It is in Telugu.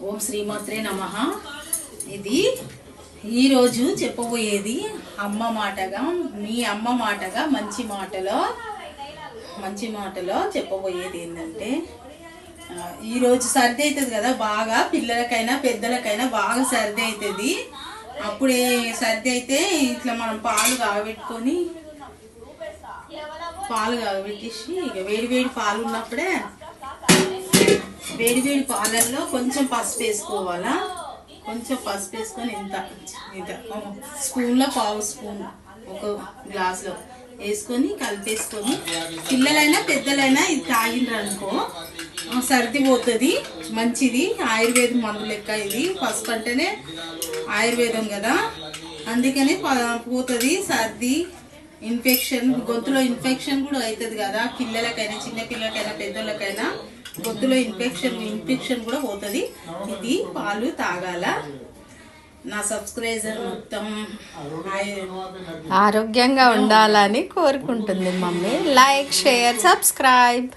ఓం శ్రీమాత్రే నమః. ఇది ఈరోజు చెప్పబోయేది అమ్మ మాటగా, మీ అమ్మ మాటగా మంచి మాటలో చెప్పబోయేది ఏంటంటే, ఈరోజు సర్ది అవుతుంది కదా, బాగా పిల్లలకైనా పెద్దలకైనా బాగా సర్ది అవుతుంది. అప్పుడే సర్ది అయితే ఇట్లా మనం పాలు కాగబెట్టేసి ఇక వేడి పాలు ఉన్నప్పుడే వేడి పాలల్లో కొంచెం పసుపు వేసుకోవాలా. కొంచెం పసుపు వేసుకొని ఇంత స్పూన్లో పావు స్పూన్ ఒక గ్లాసులో వేసుకొని కలిపేసుకొని పిల్లలైనా పెద్దలైనా ఇది తాగిండ్రు అనుకో సర్ది పోతుంది. మంచిది, ఆయుర్వేదం మందు లెక్క. ఇది పసుపు అంటేనే ఆయుర్వేదం కదా, అందుకని పోతుంది సర్ది. ఇన్ఫెక్షన్, గొంతులో ఇన్ఫెక్షన్ కూడా అవుతుంది కదా, పిల్లలకైనా చిన్న పిల్లలకైనా పెద్దలకైనా గొంతులో ఇన్ఫెక్షన్ కూడా పోతుంది. ఇది పాలు తాగాల. నా సబ్స్క్రైబర్ మొత్తం ఆరోగ్యంగా ఉండాలని కోరుకుంటుంది మమ్మీ. Like, share, subscribe.